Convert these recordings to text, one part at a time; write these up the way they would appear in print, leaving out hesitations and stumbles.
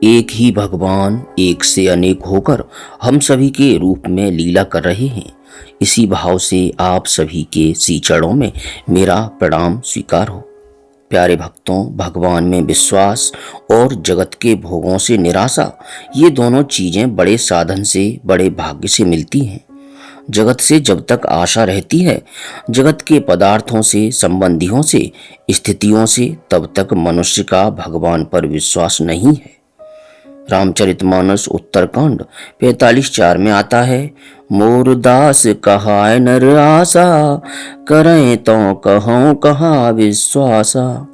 एक ही भगवान एक से अनेक होकर हम सभी के रूप में लीला कर रहे हैं। इसी भाव से आप सभी के श्री चरणों में मेरा प्रणाम स्वीकार हो। प्यारे भक्तों, भगवान में विश्वास और जगत के भोगों से निराशा, ये दोनों चीजें बड़े साधन से, बड़े भाग्य से मिलती हैं। जगत से जब तक आशा रहती है, जगत के पदार्थों से, संबंधियों से, स्थितियों से, तब तक मनुष्य का भगवान पर विश्वास नहीं है। रामचरितमानस उत्तरकांड 45:4 में आता है, मोर दास कहाय नर आशा, करें तो कहूँ कहाँ विश्वासा।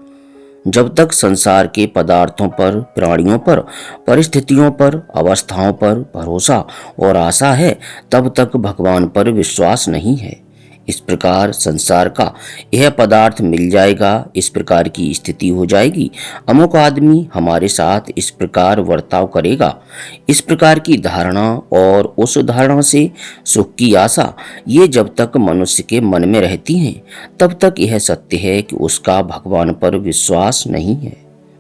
जब तक संसार के पदार्थों पर, प्राणियों पर, परिस्थितियों पर, अवस्थाओं पर भरोसा और आशा है, तब तक भगवान पर विश्वास नहीं है। इस प्रकार संसार का यह पदार्थ मिल जाएगा, इस प्रकार की स्थिति हो जाएगी, अमुक आदमी हमारे साथ इस प्रकार वर्ताव करेगा, इस प्रकार की धारणा और उस धारणा से सुख की आशा, ये जब तक मनुष्य के मन में रहती हैं, तब तक यह सत्य है कि उसका भगवान पर विश्वास नहीं है।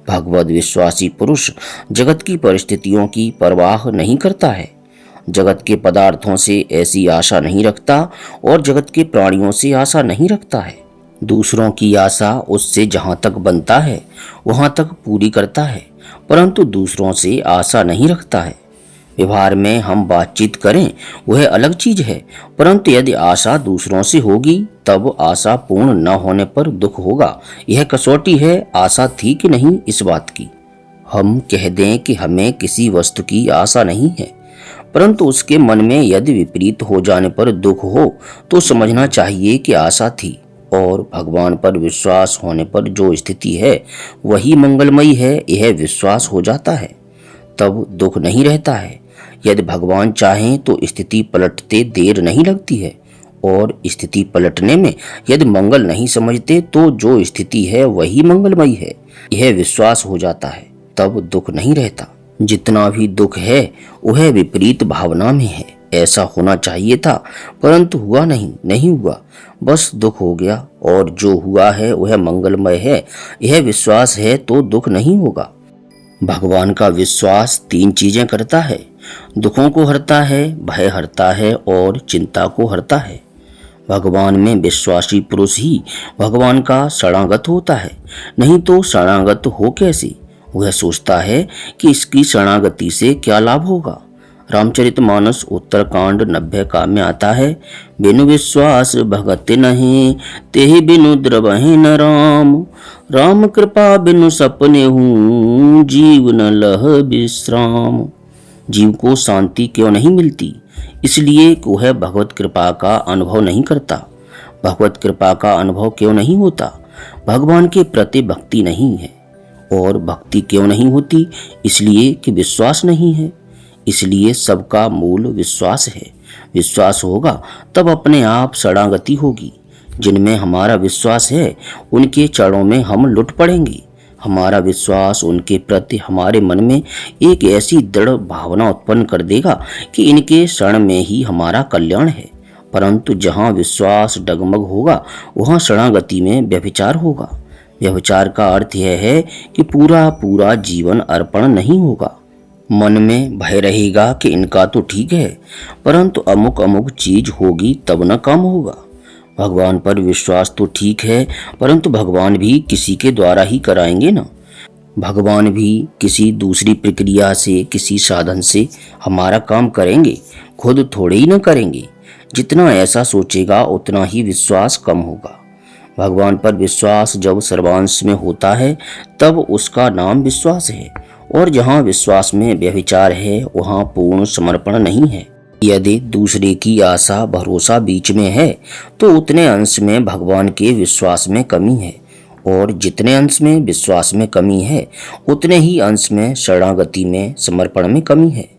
भगवद विश्वासी पुरुष जगत की परिस्थितियों की परवाह नहीं करता है, जगत के पदार्थों से ऐसी आशा नहीं रखता और जगत के प्राणियों से आशा नहीं रखता है। दूसरों की आशा उससे जहां तक बनता है वहां तक पूरी करता है, परंतु दूसरों से आशा नहीं रखता है। व्यवहार में हम बातचीत करें वह अलग चीज है, परंतु यदि आशा दूसरों से होगी तब आशा पूर्ण न होने पर दुख होगा। यह कसौटी है आशा थी कि नहीं इस बात की। हम कह दें कि हमें किसी वस्तु की आशा नहीं है, परंतु उसके मन में यदि विपरीत हो जाने पर दुख हो तो समझना चाहिए कि आशा थी, और भगवान पर विश्वास होने पर जो स्थिति है वही मंगलमयी है, यह विश्वास हो जाता है, तब दुख नहीं रहता है। यदि भगवान चाहें तो स्थिति पलटते देर नहीं लगती है, और स्थिति पलटने में यदि मंगल नहीं समझते तो जो स्थिति है वही मंगलमयी है, यह विश्वास हो जाता है, तब दुख नहीं रहता। जितना भी दुख है वह विपरीत भावना में है। ऐसा होना चाहिए था परंतु हुआ नहीं हुआ, बस दुख हो गया, और जो हुआ है वह मंगलमय है, यह विश्वास है तो दुख नहीं होगा। भगवान का विश्वास 3 चीजें करता है, दुखों को हरता है, भय हरता है और चिंता को हरता है। भगवान में विश्वासी पुरुष ही भगवान का शरणागत होता है, नहीं तो शरणागत हो कैसे। वह सोचता है कि इसकी शरणागति से क्या लाभ होगा। रामचरितमानस उत्तरकांड 90 का में आता है, बिनु विश्वास भगत नहीं, तेहि बिनु द्रवहि न राम, राम कृपा बिनु सपने हूँ, जीव न लह विश्राम। जीव को शांति क्यों नहीं मिलती? इसलिए कि वह भगवत कृपा का अनुभव नहीं करता। भगवत कृपा का अनुभव क्यों नहीं होता? भगवान के प्रति भक्ति नहीं है, और भक्ति क्यों नहीं होती? इसलिए कि विश्वास नहीं है। इसलिए सबका मूल विश्वास है। विश्वास होगा तब अपने आप शरणागति होगी। जिनमें हमारा विश्वास है उनके चरणों में हम लुट पड़ेंगे। हमारा विश्वास उनके प्रति हमारे मन में एक ऐसी दृढ़ भावना उत्पन्न कर देगा कि इनके शरण में ही हमारा कल्याण है। परंतु जहाँ विश्वास डगमग होगा वहाँ शरणागति में व्यभिचार होगा। व्यभिचार का अर्थ यह है कि पूरा पूरा जीवन अर्पण नहीं होगा। मन में भय रहेगा कि इनका तो ठीक है, परंतु अमुक अमुक चीज होगी तब न काम होगा। भगवान पर विश्वास तो ठीक है, परंतु भगवान भी किसी के द्वारा ही कराएंगे ना। भगवान भी किसी दूसरी प्रक्रिया से, किसी साधन से हमारा काम करेंगे, खुद थोड़े ही न करेंगे। जितना ऐसा सोचेगा उतना ही विश्वास कम होगा। भगवान पर विश्वास जब सर्वांश में होता है तब उसका नाम विश्वास है, और जहाँ विश्वास में व्यभिचार है वहाँ पूर्ण समर्पण नहीं है। यदि दूसरे की आशा भरोसा बीच में है तो उतने अंश में भगवान के विश्वास में कमी है, और जितने अंश में विश्वास में कमी है उतने ही अंश में शरणागति में, समर्पण में कमी है।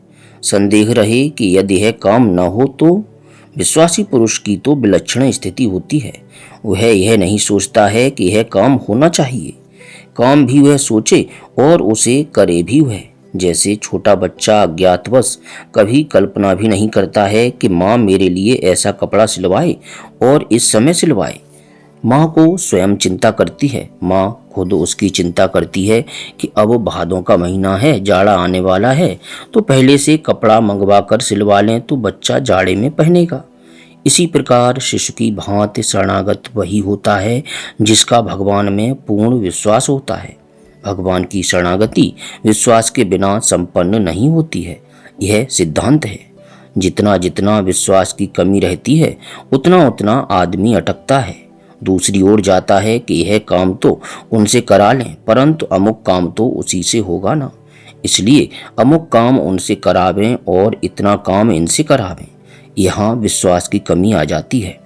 संदेह रहे कि यदि यह काम न हो तो विश्वासी पुरुष की तो विलक्षण स्थिति होती है। वह यह नहीं सोचता है कि यह काम होना चाहिए, काम भी वह सोचे और उसे करे भी वह। जैसे छोटा बच्चा अज्ञातवश कभी कल्पना भी नहीं करता है कि माँ मेरे लिए ऐसा कपड़ा सिलवाए और इस समय सिलवाए। माँ को स्वयं चिंता करती है, माँ खुद उसकी चिंता करती है कि अब भादों का महीना है, जाड़ा आने वाला है, तो पहले से कपड़ा मंगवा कर सिलवा लें तो बच्चा जाड़े में पहनेगा। इसी प्रकार शिशु की भांति शरणागत वही होता है जिसका भगवान में पूर्ण विश्वास होता है। भगवान की शरणागति विश्वास के बिना संपन्न नहीं होती है, यह सिद्धांत है। जितना जितना विश्वास की कमी रहती है उतना उतना आदमी अटकता है, दूसरी ओर जाता है कि यह काम तो उनसे करा लें, परंतु अमुक काम तो उसी से होगा ना, इसलिए अमुक काम उनसे करावें और इतना काम इनसे करावें। यहाँ विश्वास की कमी आ जाती है।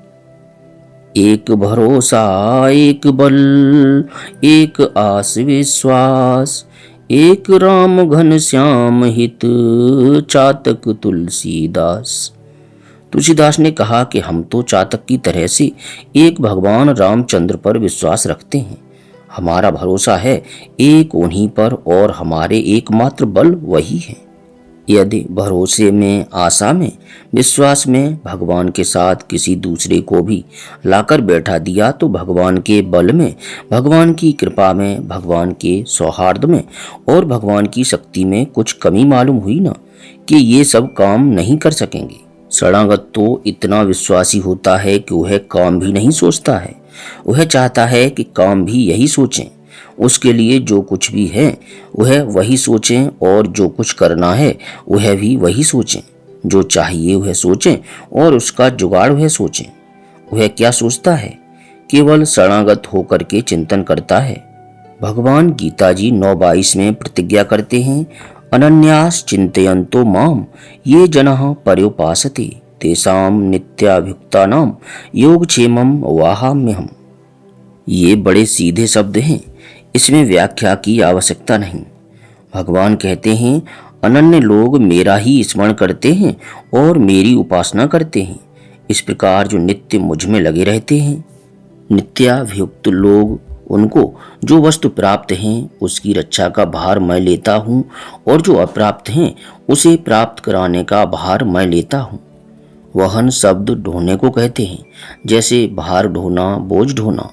एक भरोसा एक बल, एक आस विश्वास, एक राम घन श्याम हित, चातक तुलसीदास। तुलसीदास ने कहा कि हम तो चातक की तरह से एक भगवान रामचंद्र पर विश्वास रखते हैं। हमारा भरोसा है एक उन्हीं पर और हमारे एकमात्र बल वही है। यदि भरोसे में, आशा में, विश्वास में भगवान के साथ किसी दूसरे को भी लाकर बैठा दिया तो भगवान के बल में, भगवान की कृपा में, भगवान के सौहार्द में और भगवान की शक्ति में कुछ कमी मालूम हुई ना कि ये सब काम नहीं कर सकेंगे। शरणागत तो इतना विश्वासी होता है कि वह काम भी नहीं सोचता है, वह चाहता है कि काम भी यही सोचें। उसके लिए जो कुछ भी है वह वही सोचें और जो कुछ करना है वह भी वही सोचें। जो चाहिए वह सोचें और उसका जुगाड़ वह सोचें। वह क्या सोचता है? केवल शरणागत होकर के चिंतन करता है। भगवान गीता जी 9:22 में प्रतिज्ञा करते हैं, अनन्यास चिंतयन्तो माम ये जनः पर्युपासते तेषां नित्याभियुक्तानां योगक्षेमं वहाम्यहम्। ये बड़े सीधे शब्द हैं, इसमें व्याख्या की आवश्यकता नहीं। भगवान कहते हैं अनन्य लोग मेरा ही स्मरण करते हैं और मेरी उपासना करते हैं। इस प्रकार जो नित्य मुझ में लगे रहते हैं। नित्याभियुक्त लोग, उनको जो वस्तु प्राप्त हैं उसकी रक्षा का भार मैं लेता हूँ और जो अप्राप्त हैं उसे प्राप्त कराने का भार मैं लेता हूँ। वहन शब्द ढोने को कहते हैं, जैसे भार ढोना, बोझ ढोना।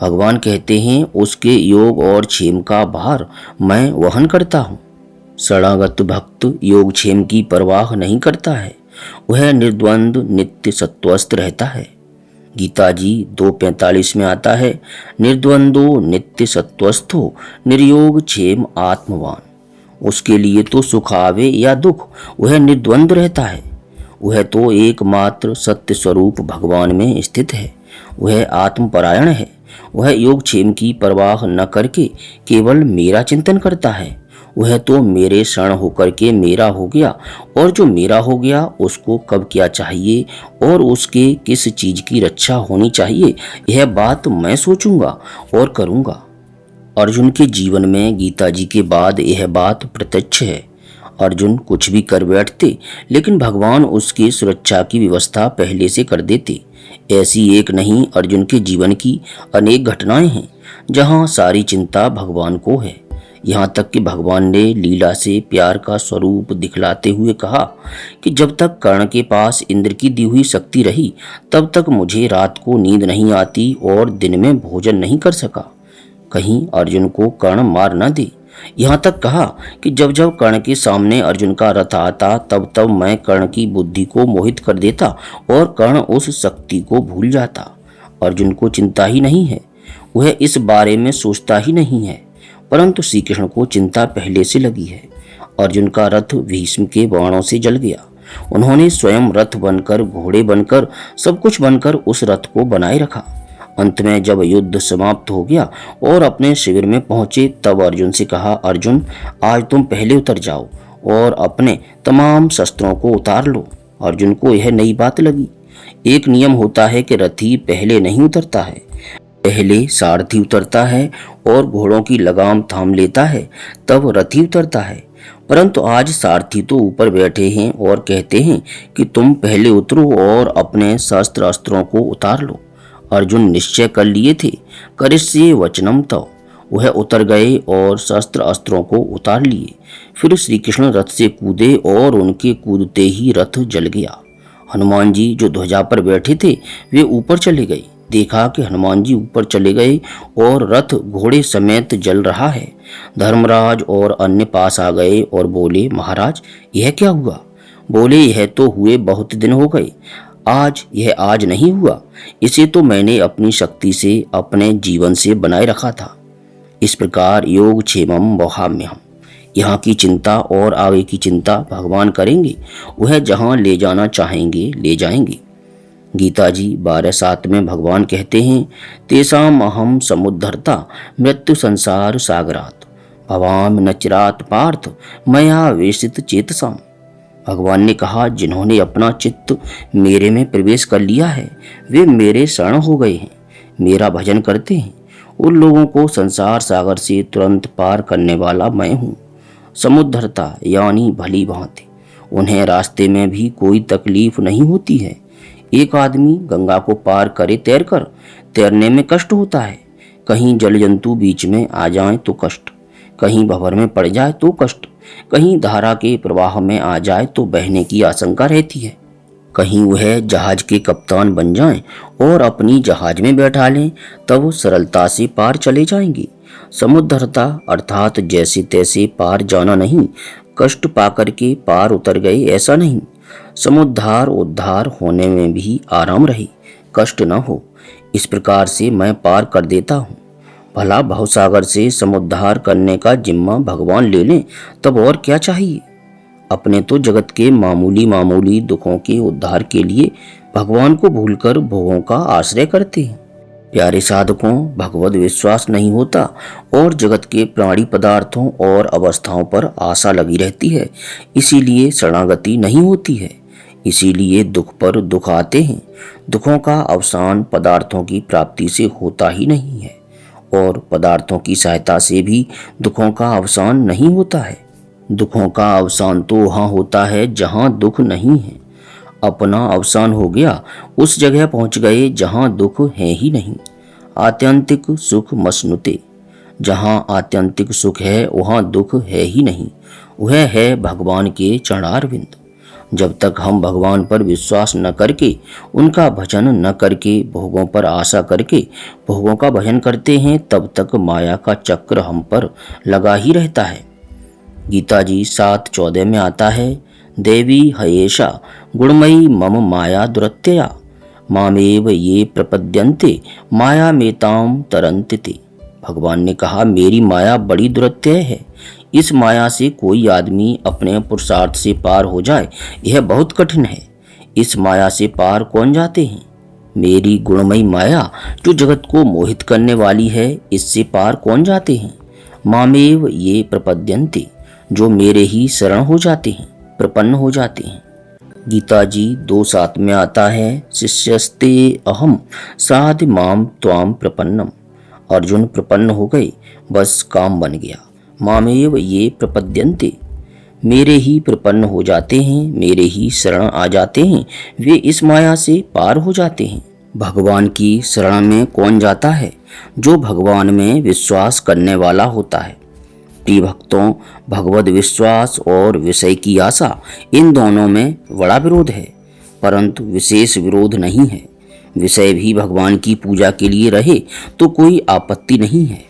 भगवान कहते हैं उसके योग और क्षेम का भार मैं वहन करता हूँ। शरणागत भक्त योग क्षेम की परवाह नहीं करता है, वह निर्द्वंद नित्य सत्वस्थ रहता है। गीता जी 2:45 में आता है, निर्द्वंदो नित्य सत्वस्थो निर्योग क्षेम आत्मवान। उसके लिए तो सुख आवे या दुख वह निर्द्वंद रहता है। वह तो एकमात्र सत्य स्वरूप भगवान में स्थित है। वह आत्मपरायण है। वह योगक्षेम की परवाह न करके केवल मेरा चिंतन करता है। वह तो मेरे शरण होकर के मेरा हो गया और जो मेरा हो गया उसको कब क्या चाहिए और उसके किस चीज की रक्षा होनी चाहिए यह बात मैं सोचूंगा और करूंगा। अर्जुन के जीवन में गीता जी के बाद यह बात प्रत्यक्ष है। अर्जुन कुछ भी कर बैठते लेकिन भगवान उसकी सुरक्षा की व्यवस्था पहले से कर देते। ऐसी एक नहीं, अर्जुन के जीवन की अनेक घटनाएं हैं जहां सारी चिंता भगवान को है। यहाँ तक कि भगवान ने लीला से प्यार का स्वरूप दिखलाते हुए कहा कि जब तक कर्ण के पास इंद्र की दी हुई शक्ति रही तब तक मुझे रात को नींद नहीं आती और दिन में भोजन नहीं कर सका। कहीं अर्जुन को कर्ण मार न दे। यहाँ तक कहा कि जब जब कर्ण के सामने अर्जुन का रथ आता तब तब मैं कर्ण की बुद्धि को मोहित कर देता और कर्ण उस शक्ति को भूल जाता। अर्जुन को चिंता ही नहीं है, वह इस बारे में सोचता ही नहीं है, परंतु श्री कृष्ण को चिंता पहले से लगी है। अर्जुन का रथ भीष्म के बाणों से जल गया। उन्होंने स्वयं रथ बनकर, घोड़े बनकर, सब कुछ बनकर उस रथ को बनाए रखा। अंत में जब युद्ध समाप्त हो गया और अपने शिविर में पहुंचे तब अर्जुन से कहा, अर्जुन आज तुम पहले उतर जाओ और अपने तमाम शस्त्रों को उतार लो। अर्जुन को यह नई बात लगी। एक नियम होता है कि रथी पहले नहीं उतरता है, पहले सारथी उतरता है और घोड़ों की लगाम थाम लेता है, तब रथी उतरता है। परंतु आज सारथी तो ऊपर बैठे हैं और कहते हैं कि तुम पहले उतरो और अपने शस्त्र अस्त्रों को उतार लो। अर्जुन निश्चय कर लिए थे, करिष्ये वचनम तव। वह उतर गए और शस्त्र अस्त्रों को उतार लिए। फिर श्री कृष्ण रथ से कूदे और उनके कूदते ही रथ जल गया। हनुमान जी जो ध्वजा पर बैठे थे वे ऊपर चले गए। देखा कि हनुमान जी ऊपर चले गए और रथ घोड़े समेत जल रहा है। धर्मराज और अन्य पास आ गए और बोले, महाराज यह क्या हुआ? बोले, यह तो हुए बहुत दिन हो गए, यह आज नहीं हुआ। इसे तो मैंने अपनी शक्ति से, अपने जीवन से बनाए रखा था। इस प्रकार योग क्षेमम वहाम्यहम्, यहाँ की चिंता और आगे की चिंता भगवान करेंगे। वह जहाँ ले जाना चाहेंगे ले जाएंगे। गीता जी 12:7 में भगवान कहते हैं, तेषाम अहम समुद्धरता मृत्यु संसार सागरात भवाम न चिरात पार्थ मया वेशित चेतसाम। भगवान ने कहा, जिन्होंने अपना चित्त मेरे में प्रवेश कर लिया है वे मेरे शरण हो गए हैं, मेरा भजन करते हैं। उन लोगों को संसार सागर से तुरंत पार करने वाला मैं हूँ। समुद्धरता यानी भली भांति, उन्हें रास्ते में भी कोई तकलीफ नहीं होती है। एक आदमी गंगा को पार करे तैरकर, तैरने में कष्ट होता है। कहीं जल जंतु बीच में आ जाए तो कष्ट, कहीं भंवर में पड़ जाए तो कष्ट, कहीं धारा के प्रवाह में आ जाए तो बहने की आशंका रहती है। कहीं वह जहाज के कप्तान बन जाएं और अपनी जहाज में बैठा लें, तब सरलता से पार चले जाएंगे। समुद्धरता अर्थात जैसे तैसे पार जाना नहीं, कष्ट पाकर के पार उतर गए ऐसा नहीं। समुद्धार उद्धार होने में भी आराम रहे, कष्ट न हो, इस प्रकार से मैं पार कर देता हूँ। भला भवसागर से समुद्धार करने का जिम्मा भगवान ले लें तब और क्या चाहिए। अपने तो जगत के मामूली मामूली दुखों के उद्धार के लिए भगवान को भूलकर भोगों का आश्रय करते हैं। प्यारे साधकों, भगवत विश्वास नहीं होता और जगत के प्राणी पदार्थों और अवस्थाओं पर आशा लगी रहती है, इसीलिए शरणागति नहीं होती है। इसीलिए दुख पर दुख आते हैं। दुखों का अवसान पदार्थों की प्राप्ति से होता ही नहीं है और पदार्थों की सहायता से भी दुखों का अवसान नहीं होता है। दुखों का अवसान तो वहाँ होता है जहाँ दुख नहीं है। अपना अवसान हो गया, उस जगह पहुँच गए जहाँ दुख है ही नहीं। आत्यंतिक सुख मसनुते, जहाँ आत्यंतिक सुख है वहाँ दुख है ही नहीं। वह है भगवान के चरणारविंद। जब तक हम भगवान पर विश्वास न करके, उनका भजन न करके, भोगों पर आशा करके भोगों का भजन करते हैं, तब तक माया का चक्र हम पर लगा ही रहता है। गीता जी 7:14 में आता है, देवी हयेशा गुणमयी मम माया दुरत्यया मामेव ये प्रपद्यन्ते माया मेताम तरन्ति ते। भगवान ने कहा, मेरी माया बड़ी दुरत्यय है। इस माया से कोई आदमी अपने पुरुषार्थ से पार हो जाए, यह बहुत कठिन है। इस माया से पार कौन जाते हैं? मेरी गुणमयी माया जो जगत को मोहित करने वाली है, इससे पार कौन जाते हैं? मामेव ये प्रपद्यन्ते, जो मेरे ही शरण हो जाते हैं, प्रपन्न हो जाते हैं। गीता जी 2:7 में आता है, शिष्यस्ते अहम साधि माम त्वाम प्रपन्नम। अर्जुन प्रपन्न हो गए, बस काम बन गया। मामेव ये प्रपद्यन्ते, मेरे ही प्रपन्न हो जाते हैं, मेरे ही शरण आ जाते हैं, वे इस माया से पार हो जाते हैं। भगवान की शरण में कौन जाता है? जो भगवान में विश्वास करने वाला होता है। प्रिय भक्तों, भगवत विश्वास और विषय की आशा, इन दोनों में बड़ा विरोध है, परंतु विशेष विरोध नहीं है। विषय भी भगवान की पूजा के लिए रहे तो कोई आपत्ति नहीं है।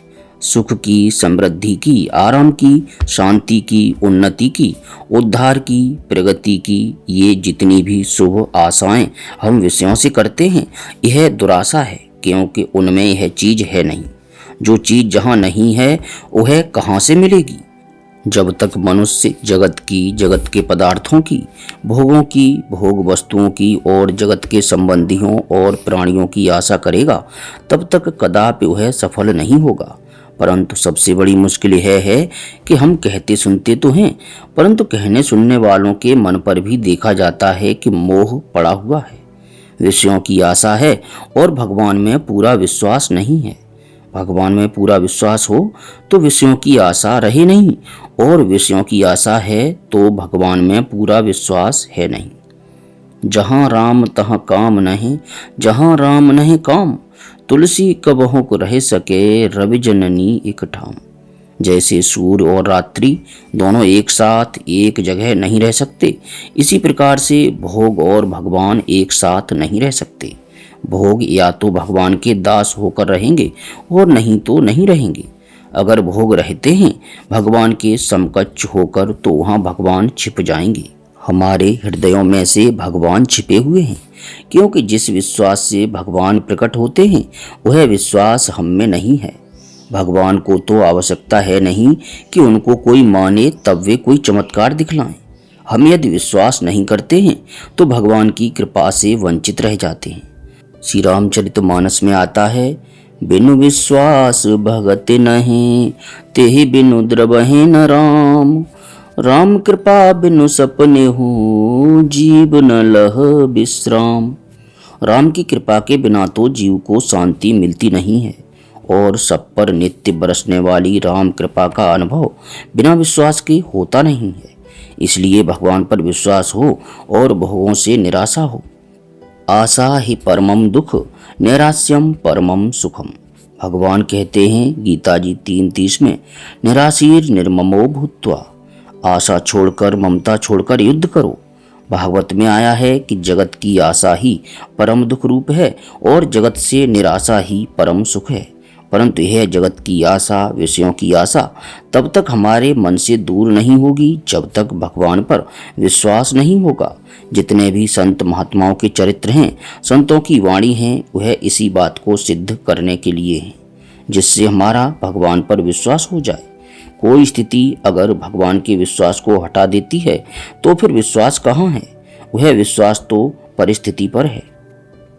सुख की, समृद्धि की, आराम की, शांति की, उन्नति की, उद्धार की, प्रगति की, ये जितनी भी शुभ आशाएं हम विषयों से करते हैं, यह दुराशा है, क्योंकि उनमें यह चीज है नहीं। जो चीज जहाँ नहीं है वह कहाँ से मिलेगी? जब तक मनुष्य जगत की, जगत के पदार्थों की, भोगों की, भोग वस्तुओं की और जगत के संबंधियों और प्राणियों की आशा करेगा, तब तक कदापि वह सफल नहीं होगा। परंतु सबसे बड़ी मुश्किल यह है कि हम कहते सुनते तो हैं, परंतु कहने सुनने वालों के मन पर भी देखा जाता है कि मोह पड़ा हुआ है, विषयों की आशा है और भगवान में पूरा विश्वास नहीं है। भगवान में पूरा विश्वास हो तो विषयों की आशा रहे नहीं, और विषयों की आशा है तो भगवान में पूरा विश्वास है नहीं। जहाँ राम तहाँ काम नहीं, जहाँ राम नहीं काम, तुलसी कबहु को रह सके रवि जननी एक ठाम। जैसे सूर्य और रात्रि दोनों एक साथ एक जगह नहीं रह सकते, इसी प्रकार से भोग और भगवान एक साथ नहीं रह सकते। भोग या तो भगवान के दास होकर रहेंगे और नहीं तो नहीं रहेंगे। अगर भोग रहते हैं भगवान के समकक्ष होकर तो वहाँ भगवान छिप जाएंगे। हमारे हृदयों में से भगवान छिपे हुए हैं, क्योंकि जिस विश्वास से भगवान प्रकट होते हैं वह विश्वास हम में नहीं है। भगवान को तो आवश्यकता है नहीं कि उनको कोई माने तब वे कोई चमत्कार दिखलाएं। हम यदि विश्वास नहीं करते हैं तो भगवान की कृपा से वंचित रह जाते हैं। श्री रामचरितमानस में आता है, बिनु विश्वास भगत नहीं, तेहि बिनु द्रवहि न राम। राम कृपा बिनु सपने हो, जीव न लह विश्राम। राम की कृपा के बिना तो जीव को शांति मिलती नहीं है, और सब पर नित्य बरसने वाली राम कृपा का अनुभव बिना विश्वास के होता नहीं है। इसलिए भगवान पर विश्वास हो और भोगों से निराशा हो। आशा ही परमम दुख, नैराश्यम परमम सुखम। भगवान कहते हैं गीता जी 3:30 में, निराशीर निर्ममो भूत्वा। आशा छोड़कर, ममता छोड़कर युद्ध करो। भागवत में आया है कि जगत की आशा ही परम दुख रूप है और जगत से निराशा ही परम सुख है। परंतु यह जगत की आशा, विषयों की आशा तब तक हमारे मन से दूर नहीं होगी जब तक भगवान पर विश्वास नहीं होगा। जितने भी संत महात्माओं के चरित्र हैं, संतों की वाणी है, वह इसी बात को सिद्ध करने के लिए है, जिससे हमारा भगवान पर विश्वास हो जाए। कोई स्थिति अगर भगवान के विश्वास को हटा देती है तो फिर विश्वास कहाँ है? वह विश्वास तो परिस्थिति पर है।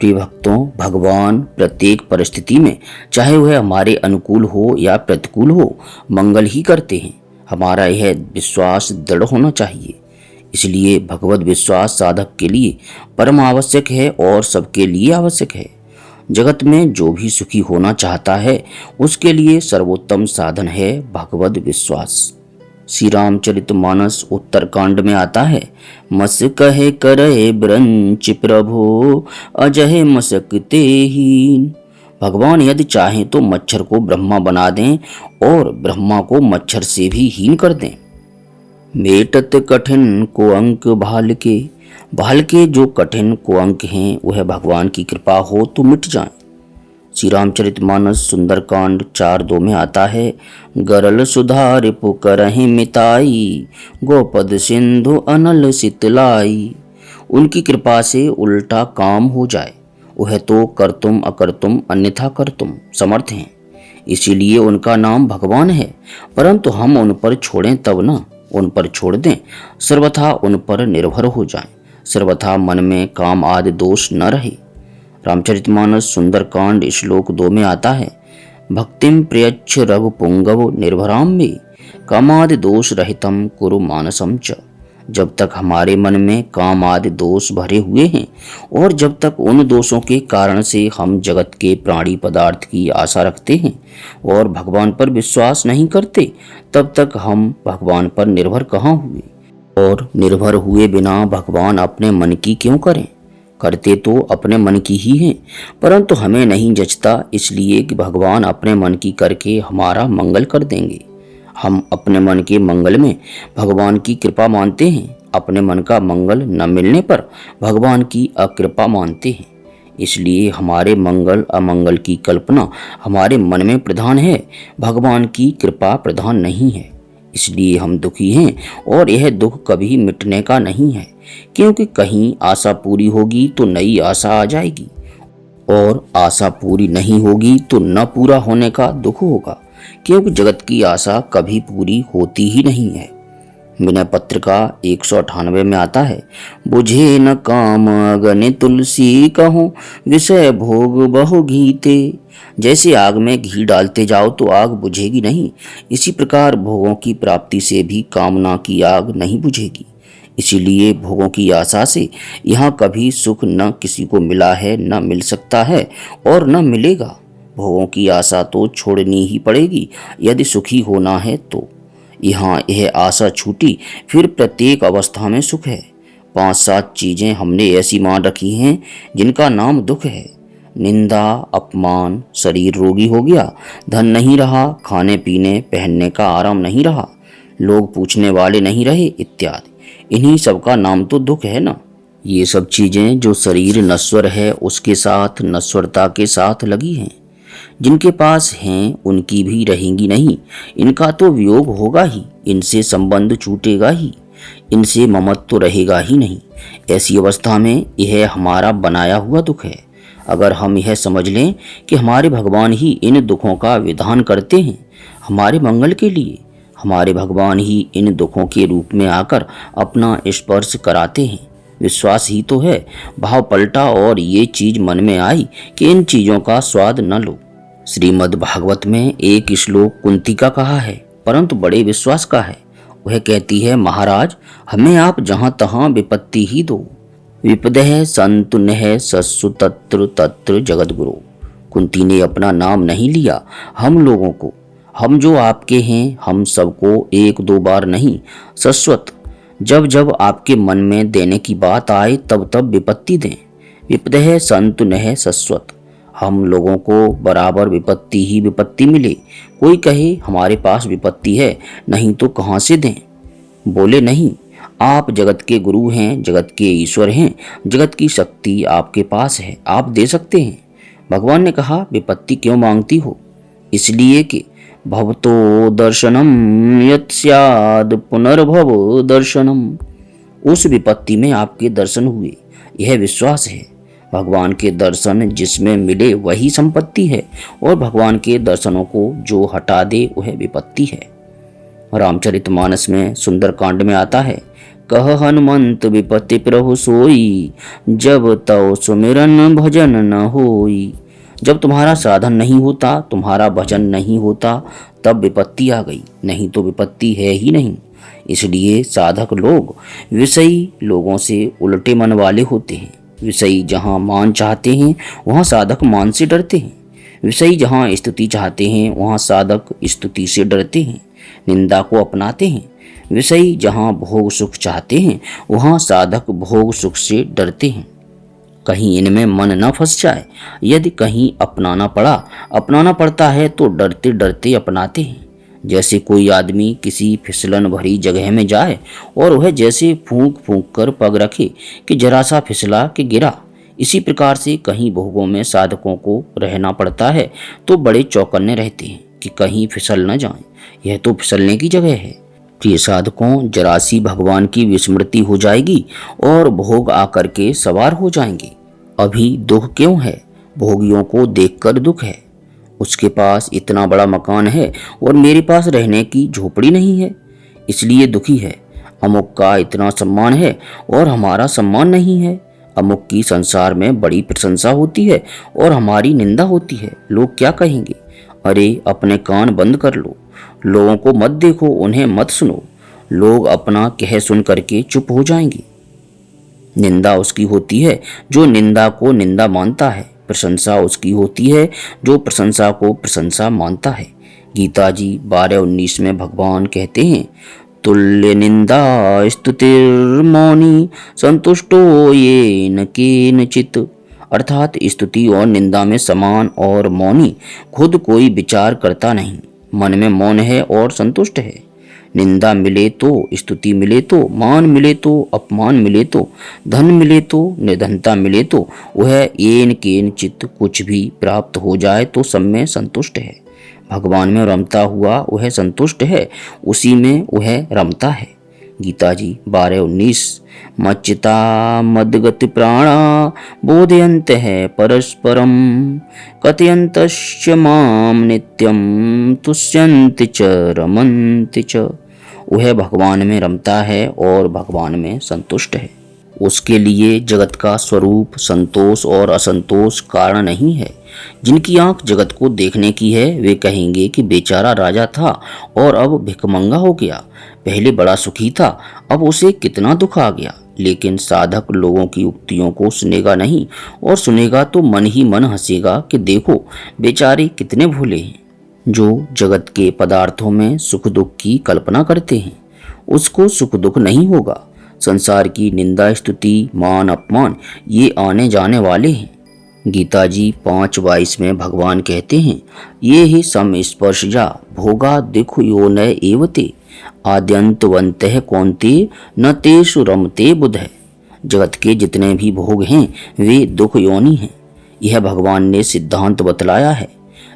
प्रिय भक्तों, भगवान प्रत्येक परिस्थिति में, चाहे वह हमारे अनुकूल हो या प्रतिकूल हो, मंगल ही करते हैं। हमारा यह विश्वास दृढ़ होना चाहिए। इसलिए भगवत विश्वास साधक के लिए परम आवश्यक है और सबके लिए आवश्यक है। जगत में जो भी सुखी होना चाहता है उसके लिए सर्वोत्तम साधन है भगवत विश्वास। श्री रामचरितमानस उत्तरकांड में आता है, मस कहे करे ब्रंच प्रभु, अजय मसकते हीन। भगवान यदि चाहें तो मच्छर को ब्रह्मा बना दें और ब्रह्मा को मच्छर से भी हीन कर दें। मेटत कठिन को अंक भाल के जो कठिन को अंक हैं वह भगवान की कृपा हो तो मिट जाएं। श्री रामचरितमानस सुंदरकांड 4:2 में आता है, गरल सुधार पुकरहि मिताई, गोपद सिंधु अनल सितलाई। उनकी कृपा से उल्टा काम हो जाए, वह तो करतुम अकर्तुम अन्यथा करतुम समर्थ हैं। इसीलिए उनका नाम भगवान है। परंतु हम उन पर छोड़ें तब ना, उन पर छोड़ दें, सर्वथा उन पर निर्भर हो जाएं, सर्वथा मन में काम आदि दोष न रहे। रामचरितमानस सुंदरकांड श्लोक 2 में आता है, भक्तिम प्रयच्छ रघुपुंगव निर्भराम में, कामादि दोष रहितम कुरु मानसम च। जब तक हमारे मन में काम आदि दोष भरे हुए हैं और जब तक उन दोषों के कारण से हम जगत के प्राणी पदार्थ की आशा रखते हैं और भगवान पर विश्वास नहीं करते, तब तक हम भगवान पर निर्भर कहाँ हुए। और निर्भर हुए बिना भगवान अपने मन की क्यों करें? करते तो अपने मन की ही हैं, परंतु हमें नहीं जचता, इसलिए कि भगवान अपने मन की करके हमारा मंगल कर देंगे। हम अपने मन के मंगल में भगवान की कृपा मानते हैं, अपने मन का मंगल न मिलने पर भगवान की अकृपा मानते हैं। इसलिए हमारे मंगल अमंगल की कल्पना हमारे मन में प्रधान है, भगवान की कृपा प्रधान नहीं है। इसलिए हम दुखी हैं और यह दुख कभी मिटने का नहीं है, क्योंकि कहीं आशा पूरी होगी तो नई आशा आ जाएगी, और आशा पूरी नहीं होगी तो न पूरा होने का दुख होगा, क्योंकि जगत की आशा कभी पूरी होती ही नहीं है। विनय पत्र का 198 में आता है, बुझे न काम अगने तुलसी कहूँ, विषय भोग बहु घीते। जैसे आग में घी डालते जाओ तो आग बुझेगी नहीं, इसी प्रकार भोगों की प्राप्ति से भी कामना की आग नहीं बुझेगी। इसीलिए भोगों की आशा से यहाँ कभी सुख न किसी को मिला है, न मिल सकता है और न मिलेगा। भोगों की आशा तो छोड़नी ही पड़ेगी यदि सुखी होना है तो। यहाँ यह आशा छूटी फिर प्रत्येक अवस्था में सुख है। 5-7 चीजें हमने ऐसी मान रखी हैं जिनका नाम दुख है। निंदा, अपमान, शरीर रोगी हो गया, धन नहीं रहा, खाने पीने पहनने का आराम नहीं रहा, लोग पूछने वाले नहीं रहे इत्यादि। इन्हीं सब का नाम तो दुख है ना। ये सब चीजें जो शरीर नश्वर है उसके साथ नश्वरता के साथ लगी हैं, जिनके पास हैं उनकी भी रहेंगी नहीं। इनका तो वियोग होगा ही, इनसे संबंध छूटेगा ही, इनसे ममत्व तो रहेगा ही नहीं। ऐसी अवस्था में यह हमारा बनाया हुआ दुख है। अगर हम यह समझ लें कि हमारे भगवान ही इन दुखों का विधान करते हैं हमारे मंगल के लिए, हमारे भगवान ही इन दुखों के रूप में आकर अपना स्पर्श कराते हैं, विश्वास ही तो है। भाव पलटा और ये चीज मन में आई कि इन चीजों का स्वाद न लो। श्रीमद् भागवत में एक श्लोक कुंती का कहा है, परंतु बड़े विश्वास का है। वह कहती है, महाराज हमें आप जहां तहां विपत्ति ही दो, विपदः संतु नः सस्सु तत्र तत्र जगत गुरु। कुंती ने अपना नाम नहीं लिया, हम लोगों को, हम जो आपके हैं हम सबको एक दो बार नहीं, शाश्वत जब जब आपके मन में देने की बात आए तब तब विपत्ति दें। विपदः संतु नः शाश्वत, हम लोगों को बराबर विपत्ति ही विपत्ति मिले। कोई कहे हमारे पास विपत्ति है, नहीं तो कहाँ से दें। बोले नहीं, आप जगत के गुरु हैं, जगत के ईश्वर हैं, जगत की शक्ति आपके पास है, आप दे सकते हैं। भगवान ने कहा, विपत्ति क्यों मांगती हो? इसलिए कि भवतो दर्शनम यत् स्याद् पुनर्भव दर्शनम, उस विपत्ति में आपके दर्शन हुए, यह विश्वास है। भगवान के दर्शन जिसमें मिले वही संपत्ति है, और भगवान के दर्शनों को जो हटा दे वह विपत्ति है। रामचरितमानस में सुंदरकांड में आता है, कह हनुमंत विपत्ति प्रभु सोई, जब तव सुमिरन भजन न होई। जब तुम्हारा साधन नहीं होता, तुम्हारा भजन नहीं होता, तब विपत्ति आ गई, नहीं तो विपत्ति है ही नहीं। इसलिए साधक लोग विषयी लोगों से उल्टे मन वाले होते हैं। विषयी जहाँ मान चाहते हैं वहाँ साधक मान से डरते हैं, विषयी जहाँ स्तुति चाहते हैं वहाँ साधक स्तुति से डरते हैं, निंदा को अपनाते हैं। विषयी जहाँ भोग सुख चाहते हैं वहाँ साधक भोग सुख से डरते हैं, कहीं इनमें मन न फंस जाए। यदि कहीं अपनाना पड़ता है तो डरते डरते अपनाते हैं। जैसे कोई आदमी किसी फिसलन भरी जगह में जाए और वह जैसे फूंक फूंक कर पग रखे कि जरा सा फिसला कि गिरा, इसी प्रकार से कहीं भोगों में साधकों को रहना पड़ता है तो बड़े चौकन्ने रहते हैं कि कहीं फिसल न जाएं, यह तो फिसलने की जगह है। प्रिय साधकों, जरा सी भगवान की विस्मृति हो जाएगी और भोग आकर के सवार हो जाएंगे। अभी दुख क्यों है? भोगियों को देखकर दुख है। उसके पास इतना बड़ा मकान है और मेरे पास रहने की झोपड़ी नहीं है, इसलिए दुखी है। अमुक का इतना सम्मान है और हमारा सम्मान नहीं है। अमुक की संसार में बड़ी प्रशंसा होती है और हमारी निंदा होती है, लोग क्या कहेंगे? अरे अपने कान बंद कर लो, लोगों को मत देखो, उन्हें मत सुनो, लोग अपना कह सुन करके चुप हो जाएंगे। निंदा उसकी होती है जो निंदा को निंदा मानता है, प्रशंसा उसकी होती है जो प्रशंसा को प्रशंसा मानता है। गीता जी 12:19 में भगवान कहते हैं, तुल्य निंदा स्तुतिर्मौनी संतुष्टो येन केनचित्, अर्थात स्तुति और निंदा में समान और मौनी खुद कोई विचार करता नहीं, मन में मौन है और संतुष्ट है। निंदा मिले तो, स्तुति मिले तो, मान मिले तो, अपमान मिले तो, धन मिले तो, निर्धनता मिले तो, वह येन केन चित्त कुछ भी प्राप्त हो जाए तो सब में संतुष्ट है। भगवान में रमता हुआ वह संतुष्ट है, उसी में वह रमता है। गीता जी 12:19, मच्चिता मद्गति प्राणा बोधयन्त है परस्परम, कथयन्तश्च माम नित्यम तुष्यन्ति च रमन्ति च। वह भगवान में रमता है और भगवान में संतुष्ट है। उसके लिए जगत का स्वरूप संतोष और असंतोष कारण नहीं है। जिनकी आंख जगत को देखने की है वे कहेंगे कि बेचारा राजा था और अब भिखमंगा हो गया, पहले बड़ा सुखी था, अब उसे कितना दुख आ गया। लेकिन साधक लोगों की उक्तियों को सुनेगा नहीं, और सुनेगा तो मन ही मन हंसेगा कि देखो बेचारे कितने भोले हैं। जो जगत के पदार्थों में सुख दुख की कल्पना करते हैं उसको सुख दुख नहीं होगा। संसार की निंदा स्तुति मान अपमान ये आने जाने वाले हैं। गीता जी 5:22 में भगवान कहते हैं, ये ही सम स्पर्शजा भोगा दिखु यो न एवते, आद्यंतवंतः कौन्ते न तेषु रमते बुधः। जगत के जितने भी भोग हैं वे दुख योनि हैं। यह भगवान ने सिद्धांत बतलाया है।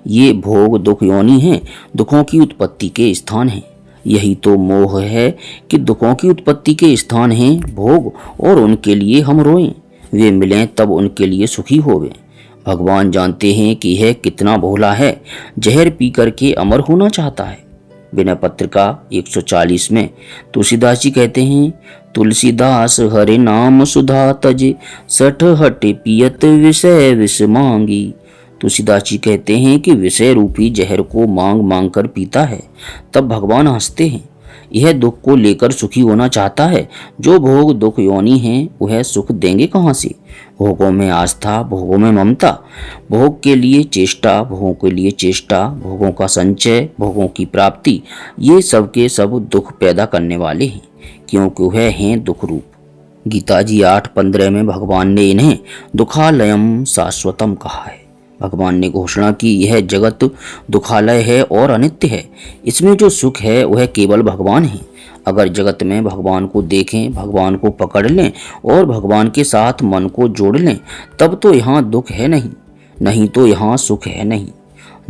ये भोग दुख योनि हैं, दुखों की उत्पत्ति के स्थान हैं। यही तो मोह है कि दुखों की उत्पत्ति के स्थान हैं भोग, और उनके लिए हम रोएं। वे मिलें तब उनके लिए सुखी होवें। भगवान जानते हैं कि यह कितना भोला है, जहर पी करके अमर होना चाहता है। विनय पत्रिका 140 में तुलसीदास जी कहते हैं, तुलसीदास हरे नाम सुधा तजे, सठ हटे पियत विषय विष मांगी। तुलसीदास जी कहते हैं कि विषय रूपी जहर को मांग मांग कर पीता है, तब भगवान हंसते हैं। यह दुख को लेकर सुखी होना चाहता है। जो भोग दुख योनि हैं वह सुख देंगे कहाँ से? भोगों में आस्था, भोगों में ममता, भोग के लिए चेष्टा, भोगों के लिए चेष्टा, भोगों का संचय, भोगों की प्राप्ति, ये सब के सब दुख पैदा करने वाले हैं, क्योंकि वह हैं दुख रूप। गीता जी 8:15 में भगवान ने इन्हें दुखालयम शाश्वतम कहा है। भगवान ने घोषणा की यह जगत दुखालय है और अनित्य है। इसमें जो सुख है वह केवल भगवान है। अगर जगत में भगवान को देखें, भगवान को पकड़ लें और भगवान के साथ मन को जोड़ लें, तब तो यहाँ दुख है नहीं, नहीं तो यहाँ सुख है नहीं।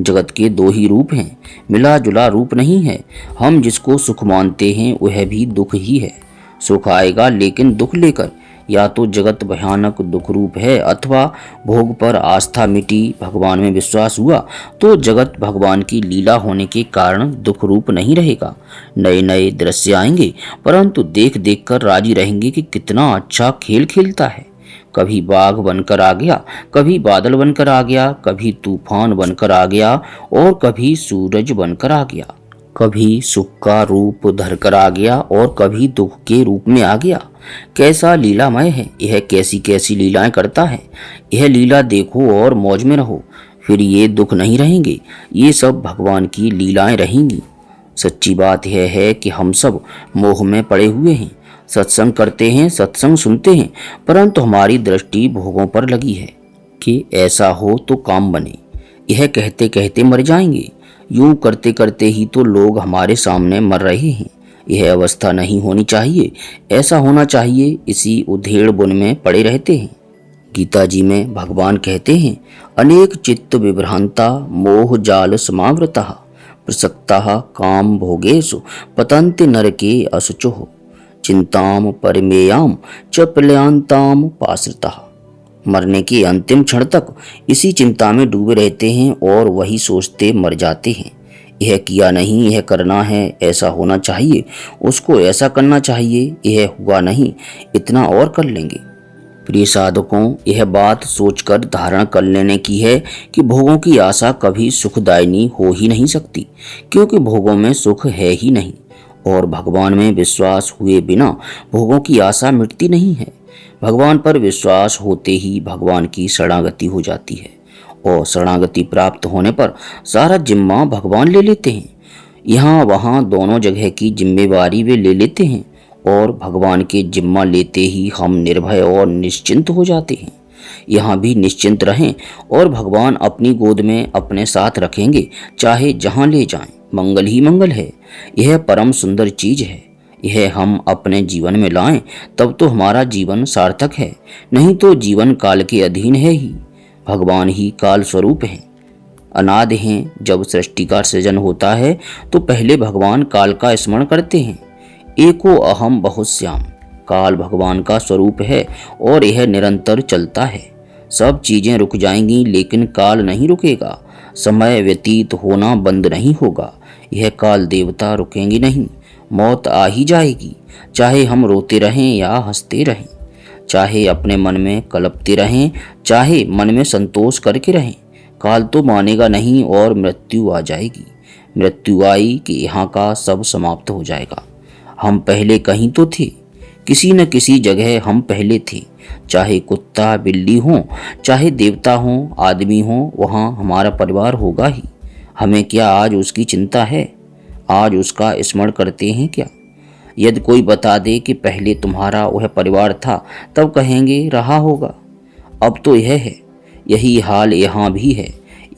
जगत के दो ही रूप हैं, मिला जुला रूप नहीं है। हम जिसको सुख मानते हैं वह भी दुख ही है। सुख आएगा लेकिन दुख लेकर। या तो जगत भयानक दुख रूप है, अथवा भोग पर आस्था मिटी, भगवान में विश्वास हुआ तो जगत भगवान की लीला होने के कारण दुख रूप नहीं रहेगा। नए नए दृश्य आएंगे, परंतु देख देख कर राजी रहेंगे कि कितना अच्छा खेल खेलता है। कभी बाघ बनकर आ गया, कभी बादल बनकर आ गया, कभी तूफान बनकर आ गया और कभी सूरज बनकर आ गया। कभी सुख का रूप धरकर आ गया और कभी दुख के रूप में आ गया। कैसा लीलामय है यह, कैसी कैसी लीलाएं करता है। यह लीला देखो और मौज में रहो, फिर ये दुख नहीं रहेंगे। ये सब भगवान की लीलाएं रहेंगी। सच्ची बात यह है कि हम सब मोह में पड़े हुए हैं। सत्संग करते हैं, सत्संग सुनते हैं, परंतु हमारी दृष्टि भोगों पर लगी है कि ऐसा हो तो काम बने। यह कहते कहते मर जाएंगे। यूं करते करते ही तो लोग हमारे सामने मर रहे हैं। यह अवस्था नहीं होनी चाहिए। ऐसा होना चाहिए, इसी उधेड़ बुन में पड़े रहते हैं। गीता जी में भगवान कहते हैं, अनेक चित्त विभ्रांता मोह जाल समावृता प्रसक्ता काम भोगेषु पतन्ति नरके असुचुः चिंताम परमेयाम च प्रलयांताम पाश्रिता। मरने के अंतिम क्षण तक इसी चिंता में डूबे रहते हैं और वही सोचते मर जाते हैं। यह किया नहीं, यह करना है, ऐसा होना चाहिए, उसको ऐसा करना चाहिए, यह हुआ नहीं, इतना और कर लेंगे। प्रिय साधकों, यह बात सोचकर धारणा कर लेने की है कि भोगों की आशा कभी सुखदायिनी हो ही नहीं सकती, क्योंकि भोगों में सुख है ही नहीं। और भगवान में विश्वास हुए बिना भोगों की आशा मिटती नहीं है। भगवान पर विश्वास होते ही भगवान की शरणागति हो जाती है, और शरणागति प्राप्त होने पर सारा जिम्मा भगवान ले लेते हैं। यहाँ वहाँ दोनों जगह की जिम्मेवारी वे ले लेते हैं, और भगवान के जिम्मा लेते ही हम निर्भय और निश्चिंत हो जाते हैं। यहाँ भी निश्चिंत रहें और भगवान अपनी गोद में अपने साथ रखेंगे, चाहे जहाँ ले जाएं। मंगल ही मंगल है। यह परम सुंदर चीज है। यह हम अपने जीवन में लाएं, तब तो हमारा जीवन सार्थक है, नहीं तो जीवन काल के अधीन है ही। भगवान ही काल स्वरूप हैं, अनादि हैं। जब सृष्टि का सृजन होता है तो पहले भगवान काल का स्मरण करते हैं। एको अहम बहुश्याम, काल भगवान का स्वरूप है और यह निरंतर चलता है। सब चीजें रुक जाएंगी लेकिन काल नहीं रुकेगा। समय व्यतीत होना बंद नहीं होगा। यह काल देवता रुकेंगे नहीं। मौत आ ही जाएगी, चाहे हम रोते रहें या हंसते रहें, चाहे अपने मन में कलपते रहें, चाहे मन में संतोष करके रहें। काल तो मानेगा नहीं और मृत्यु आ जाएगी। मृत्यु आई कि यहाँ का सब समाप्त हो जाएगा। हम पहले कहीं तो थे, किसी न किसी जगह हम पहले थे। चाहे कुत्ता बिल्ली हो, चाहे देवता हो, आदमी हो, वहाँ हमारा परिवार होगा ही। हमें क्या आज उसकी चिंता है? आज उसका स्मरण करते हैं क्या? यदि कोई बता दे कि पहले तुम्हारा वह परिवार था, तब कहेंगे रहा होगा। अब तो यह है। यही हाल यहाँ भी है।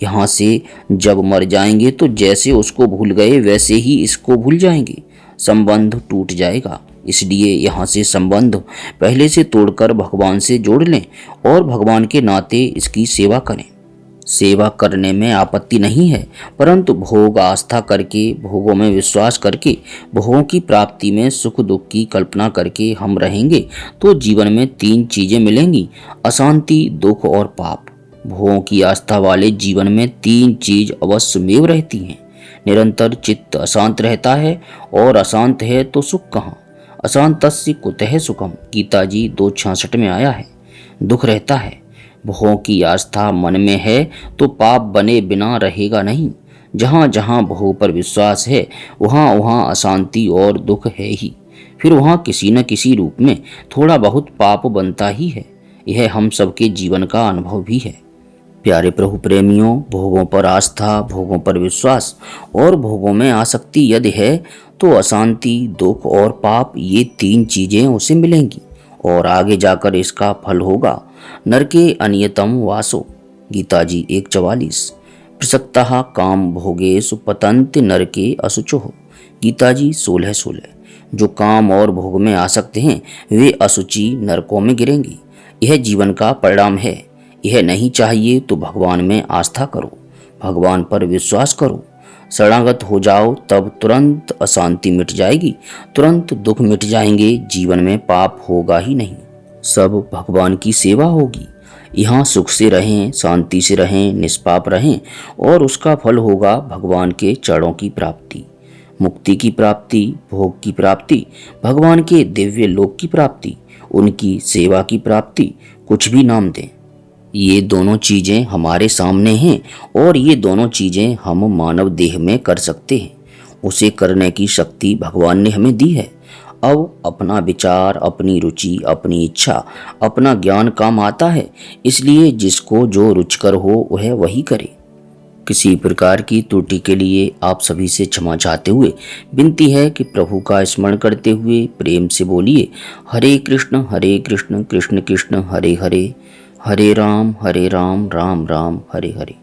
यहाँ से जब मर जाएंगे तो जैसे उसको भूल गए वैसे ही इसको भूल जाएंगे। संबंध टूट जाएगा। इसलिए यहाँ से संबंध पहले से तोड़कर भगवान से जोड़ लें और भगवान के नाते इसकी सेवा करें। सेवा करने में आपत्ति नहीं है, परंतु भोग आस्था करके, भोगों में विश्वास करके, भोगों की प्राप्ति में सुख दुख की कल्पना करके हम रहेंगे तो जीवन में 3 चीजें मिलेंगी, अशांति, दुख और पाप। भोगों की आस्था वाले जीवन में 3 चीज अवश्यमेव रहती हैं। निरंतर चित्त अशांत रहता है और अशांत है तो सुख कहाँ। अशांतस्य कुतः सुखम, गीता जी 2:66 में आया है। दुख रहता है। भोगों की आस्था मन में है तो पाप बने बिना रहेगा नहीं। जहाँ जहाँ भोग पर विश्वास है वहाँ वहाँ अशांति और दुख है ही। फिर वहाँ किसी न किसी रूप में थोड़ा बहुत पाप बनता ही है। यह हम सबके जीवन का अनुभव भी है। प्यारे प्रभु प्रेमियों, भोगों पर आस्था, भोगों पर विश्वास और भोगों में आसक्ति यदि है तो अशांति, दुख और पाप, ये 3 चीजें उसे मिलेंगी और आगे जाकर इसका फल होगा नरके अनियतम वासो, गीता जी 1:44। प्रसक्तः काम भोगेषु पतन्ति नरके अशुचो, गीता जी 16:16। जो काम और भोग में आसक्त हैं वे अशुचि नरकों में गिरेंगे। यह जीवन का परिणाम है। यह नहीं चाहिए तो भगवान में आस्था करो, भगवान पर विश्वास करो, शरणागत हो जाओ, तब तुरंत अशांति मिट जाएगी, तुरंत दुख मिट जाएंगे, जीवन में पाप होगा ही नहीं, सब भगवान की सेवा होगी। यहाँ सुख से रहें, शांति से रहें, निष्पाप रहें और उसका फल होगा भगवान के चरणों की प्राप्ति, मुक्ति की प्राप्ति, भोग की प्राप्ति, भगवान के दिव्य लोक की प्राप्ति, उनकी सेवा की प्राप्ति। कुछ भी नाम दें, ये दोनों चीजें हमारे सामने हैं और ये दोनों चीजें हम मानव देह में कर सकते हैं। उसे करने की शक्ति भगवान ने हमें दी है। अब अपना विचार, अपनी रुचि, अपनी इच्छा, अपना ज्ञान काम आता है, इसलिए जिसको जो रुचिकर हो वह वही करे। किसी प्रकार की त्रुटि के लिए आप सभी से क्षमा चाहते हुए विनती है कि प्रभु का स्मरण करते हुए प्रेम से बोलिए, हरे कृष्ण कृष्ण कृष्ण हरे हरे, हरे राम राम राम हरे हरे।